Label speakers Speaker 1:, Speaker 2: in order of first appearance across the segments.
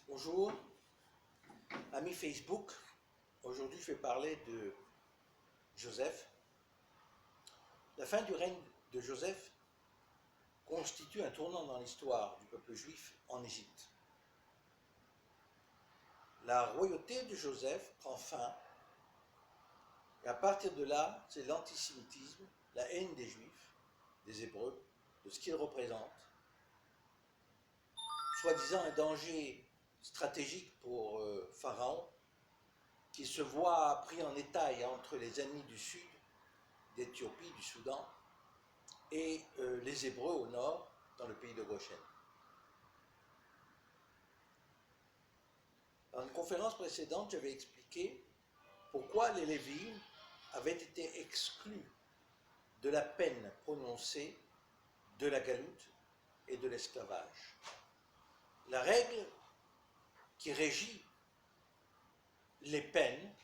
Speaker 1: Bonjour, amis Facebook. Aujourd'hui, je vais parler de Joseph. La fin du règne de Joseph constitue un tournant dans l'histoire du peuple juif en Égypte. La royauté de Joseph prend fin, et à partir de là, c'est l'antisémitisme, la haine des Juifs, des Hébreux, de ce qu'ils représentent, soi-disant un danger stratégique pour Pharaon, qui se voit pris en étau entre les ennemis du sud, d'Éthiopie, du Soudan, et les Hébreux au nord, dans le pays de Goshen. Dans une conférence précédente, j'avais expliqué pourquoi les Lévites avaient été exclus de la peine prononcée de la galoute et de l'esclavage. La règle qui régit les peines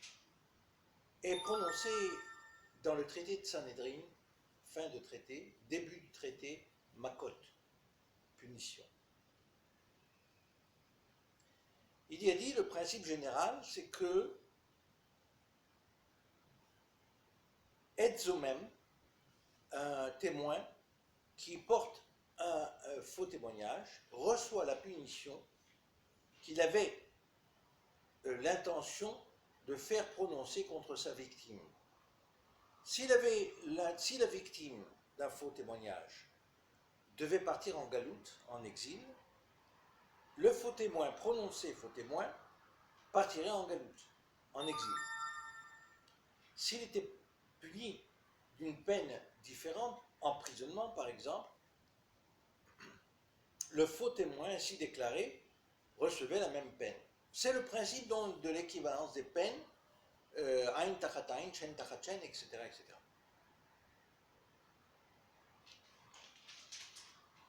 Speaker 1: est prononcée dans le traité de Sanhédrin, fin de traité, début du traité, Makot, punition. Il y a dit, le principe général, c'est que Edzomem, un témoin qui porte un faux témoignage, reçoit la punition qu'il avait l'intention de faire prononcer contre sa victime. Si la victime d'un faux témoignage devait partir en galoute, en exil, le faux témoin prononcé faux témoin partirait en galoute, en exil. S'il était puni d'une peine différente, emprisonnement par exemple, le faux témoin ainsi déclaré recevait la même peine. C'est le principe donc de l'équivalence des peines, Ain tachat Ain, Chen tachat Chen, etc., etc.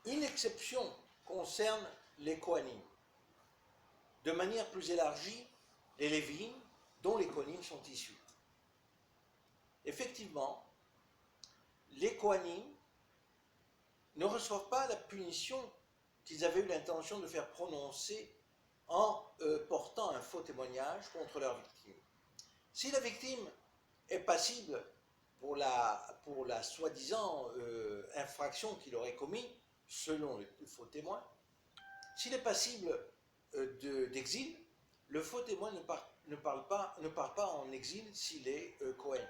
Speaker 1: Une exception concerne les Kohanim. De manière plus élargie, les Lévites, dont les Kohanim sont issus. Effectivement, les Kohanim ne reçoivent pas la punition qu'ils avaient eu l'intention de faire prononcer en portant un faux témoignage contre leur victime. Si la victime est passible pour la soi-disant infraction qu'il aurait commise, selon le faux témoin, s'il est passible d'exil, le faux témoin ne part pas en exil s'il est Kohen.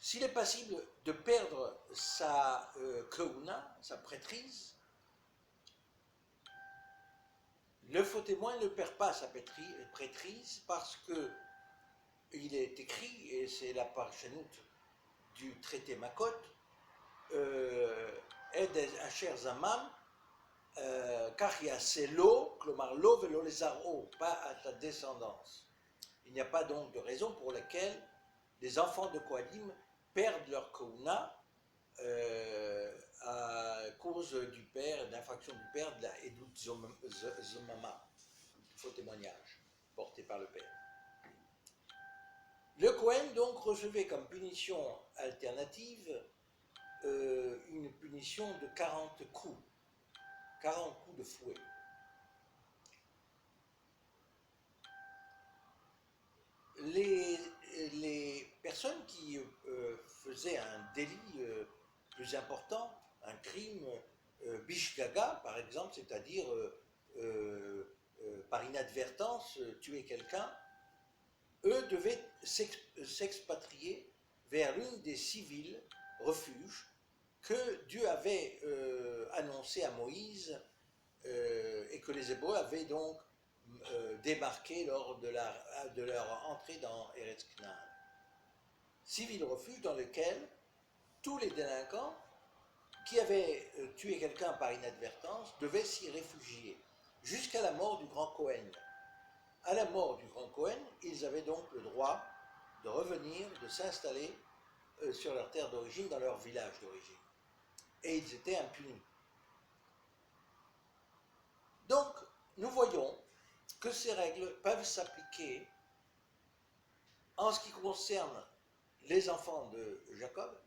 Speaker 1: S'il est passible de perdre sa keuna, sa prêtrise, le faux témoin ne perd pas sa prêtrise parce que il est écrit, et c'est la parchanout du traité Makot, Ed Asher Zamam, car c'est l'eau, klomar l'eau velo les zaro, pas à ta descendance. Il n'y a pas donc de raison pour laquelle les enfants de Kohanim perdent leur keuna à cause du père, d'infraction du père, de la Edut Zomama, faux témoignage porté par le père. Le Kohen donc recevait comme punition alternative une punition de 40 coups de fouet. Les personnes qui faisaient un délit plus important, un crime bishgaga par exemple, c'est-à-dire par inadvertance tuer quelqu'un, eux devaient s'expatrier vers l'une des 6 villes, refuges, que Dieu avait annoncé à Moïse et que les Hébreux avaient donc débarqué lors de leur entrée dans Eretz Canaan. 6 villes refuges dans lesquelles tous les délinquants qui avaient tué quelqu'un par inadvertance devaient s'y réfugier, jusqu'à la mort du grand Kohen. À la mort du grand Kohen, ils avaient donc le droit de revenir, de s'installer sur leur terre d'origine, dans leur village d'origine. Et ils étaient impunis. Donc, nous voyons que ces règles peuvent s'appliquer en ce qui concerne les enfants de Jacob,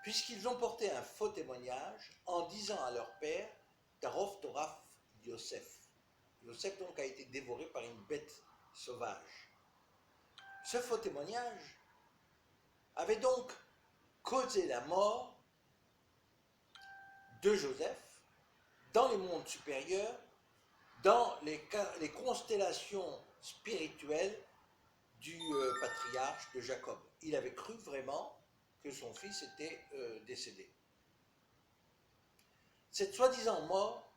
Speaker 1: puisqu'ils ont porté un faux témoignage en disant à leur père Tarov Toraf Yosef. Joseph donc a été dévoré par une bête sauvage. Ce faux témoignage avait donc causé la mort de Joseph dans les mondes supérieurs, dans les constellations spirituelles du patriarche de Jacob. Il avait cru vraiment que son fils était décédé. Cette soi-disant mort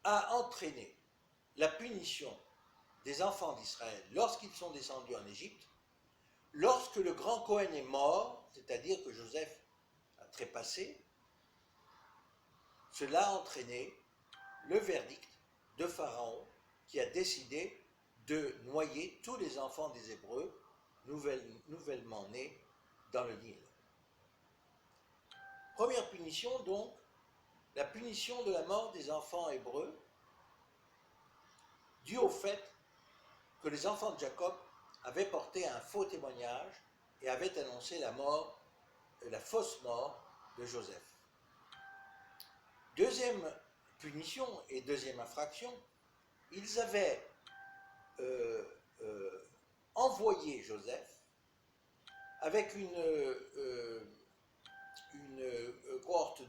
Speaker 1: a entraîné la punition des enfants d'Israël lorsqu'ils sont descendus en Égypte, lorsque le grand Cohen est mort, c'est-à-dire que Joseph a trépassé, cela a entraîné le verdict de Pharaon qui a décidé de noyer tous les enfants des Hébreux nouvellement nés dans le Nil. Première punition donc, la punition de la mort des enfants hébreux, due au fait que les enfants de Jacob avaient porté un faux témoignage et avaient annoncé la fausse mort de Joseph. Deuxième punition et deuxième infraction, ils avaient envoyé Joseph avec une cohorte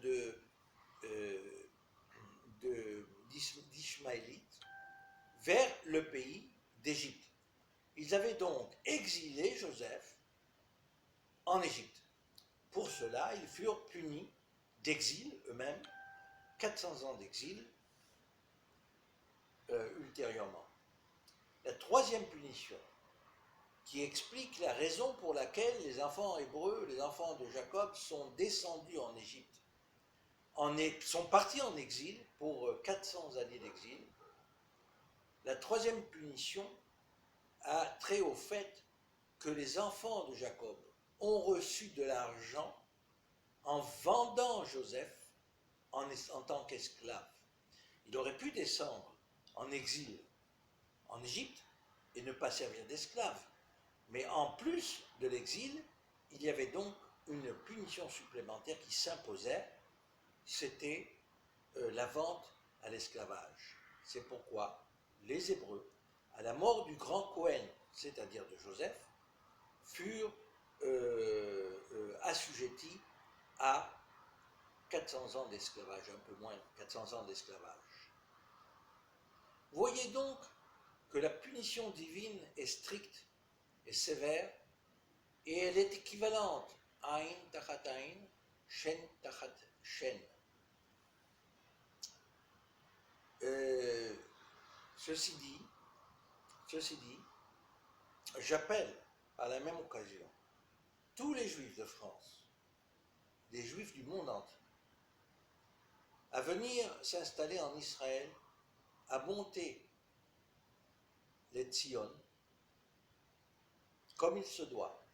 Speaker 1: d'Ishmaélites vers le pays d'Égypte. Ils avaient donc exilé Joseph en Égypte. Pour cela, ils furent punis d'exil eux-mêmes, 400 ans d'exil ultérieurement. La troisième punition, qui explique la raison pour laquelle les enfants hébreux, les enfants de Jacob, sont descendus en Égypte, sont partis en exil pour 400 années d'exil. La troisième punition a trait au fait que les enfants de Jacob ont reçu de l'argent en vendant Joseph en tant qu'esclave. Il aurait pu descendre en exil en Égypte et ne pas servir d'esclave. Mais en plus de l'exil, il y avait donc une punition supplémentaire qui s'imposait, c'était la vente à l'esclavage. C'est pourquoi les Hébreux, à la mort du grand Cohen, c'est-à-dire de Joseph, furent assujettis à 400 ans d'esclavage, un peu moins, 400 ans d'esclavage. Voyez donc que la punition divine est stricte et sévère, et elle est équivalente à Ain tachat Ain, Shen tachat Shen. Ceci dit, j'appelle à la même occasion tous les Juifs de France, des Juifs du monde entier, à venir s'installer en Israël, à monter les Tzion, comme il se doit,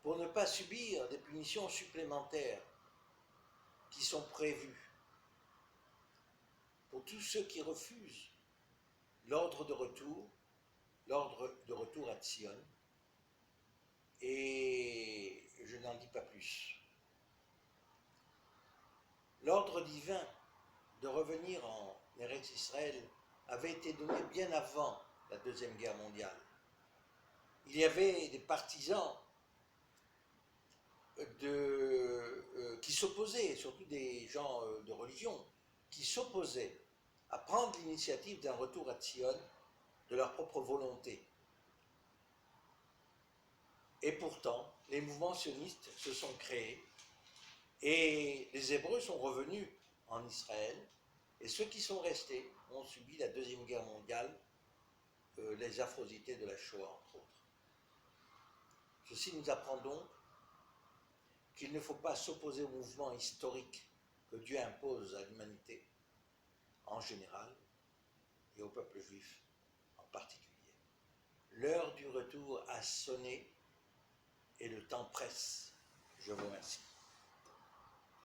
Speaker 1: pour ne pas subir des punitions supplémentaires qui sont prévues pour tous ceux qui refusent l'ordre de retour à Tzion. Et je n'en dis pas plus. L'ordre divin de revenir en Eretz Israël avait été donné bien avant la Deuxième Guerre mondiale. Il y avait des partisans qui s'opposaient, surtout des gens de religion, qui s'opposaient à prendre l'initiative d'un retour à Tzion de leur propre volonté. Et pourtant, les mouvements sionistes se sont créés et les Hébreux sont revenus en Israël, et ceux qui sont restés ont subi la Deuxième Guerre mondiale, les atrocités de la Shoah, entre autres. Ceci nous apprend donc qu'il ne faut pas s'opposer au mouvement historique que Dieu impose à l'humanité en général et au peuple juif en particulier. L'heure du retour a sonné et le temps presse. Je vous remercie.